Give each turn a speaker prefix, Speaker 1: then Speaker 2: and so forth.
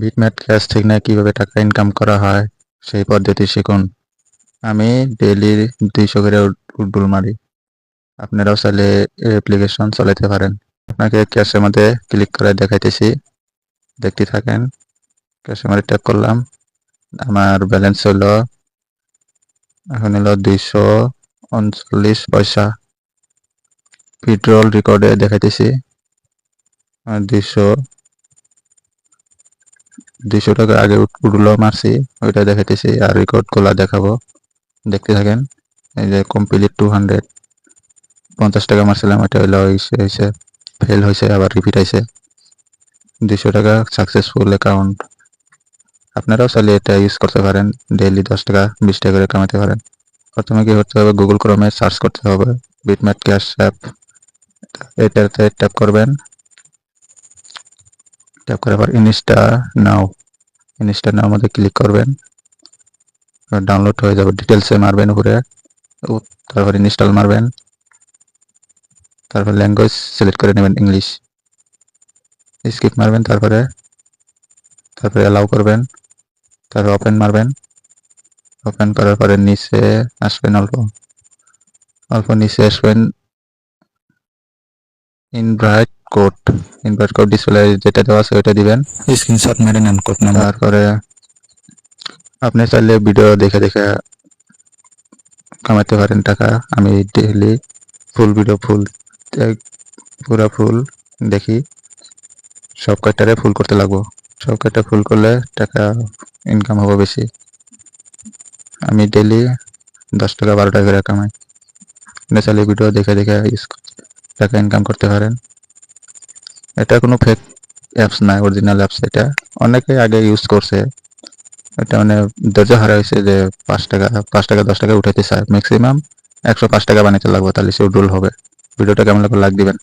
Speaker 1: বিটম্যাট cash থেকে কিভাবে টাকা ইনকাম করা হয় সেই পদ্ধতি শিখুন। আমি ডেইলি 200 করে উড্ডুল মারি। আপনারাও চাইলে অ্যাপ্লিকেশন চালাতে পারেন। আপনাকে ক্যাশের মধ্যে ক্লিক করে দেখাইতেছি, দেখতে থাকেন। ক্যাশের মধ্যে ট্যাপ করলাম। আমার ব্যালেন্স হলো এখন হলো 239 পয়সা। উইথড্রল রেকর্ডে দেখাইতেছি 200 টাকা আগে উঠলো মারছি, ওইটা দেখাইতেছি। আর রেকর্ড গুলা দেখাবো, দেখতে থাকেন। এই যে কমপ্লিট 200 50 টাকা মারছিলাম, এটা হইলো হয়েছে ফেল হয়েছে, আবার রিপিট আইছে 200 টাকা সাকসেসফুল অ্যাকাউন্ট। আপনারাও চাইলে এটা ইউজ করতে পারেন, ডেইলি 10 টাকা 20 টাকা করে কামাতে পারেন। প্রথমে কি করতে হবে, গুগল ক্রোমে সার্চ করতে হবে বিটম্যাট ক্যাশ অ্যাপ। এটাতে ট্যাপ করবেন। ট্যাপ করার পর ইনস্টা নাও মধ্যে ক্লিক করবেন। ডাউনলোড হয়ে যাবে, ডিটেলসে মারবেন উপরে, তারপর ইনস্টল মারবেন। তারপর ল্যাঙ্গুয়েজ সিলেক্ট করে নেবেন ইংলিশ, স্কিপ মারবেন। তারপরে অ্যালাউ করবেন, তারপর ওপেন মারবেন। ওপেন করার পরে নিচে আসবেন, অল্প নিচে আসবেন। ইনভাইট কোড ডিসপ্লে যেটা দেওয়া আছে ওইটা দিবেন, স্ক্রিনশট মেরে নেন কোড নাম্বার। তারপরে আপনি চাইলে ভিডিও দেখে দেখে কামাতে পারেন টাকা। আমি ডেইলি ভিডিও পুরা ফুল দেখি, সব কয়টারে ফুল করতে লাগবো। সব কয়টা ফুল করলে টাকা ইনকাম হবে বেশি। আমি ডেইলি 10 টাকা 12 টাকা করে কামাই। আপনি চাইলে ভিডিও দেখে দেখে টাকা ইনকাম করতে পারেন। এটা কোনো ফেক অ্যাপস না, অরিজিনাল অ্যাপস। এটা অনেকে আগে ইউজ করছে, এটা মানে ধৈর্য হারা হয়েছে যে 5 টাকা 10 টাকা উঠাইতে চায়। ম্যাক্সিমাম 105 টাকা বানাইতে লাগবে, তাহলে সে উড্ডুল হবে। ভিডিওটা কেমন লাগবে লাইক দিবেন।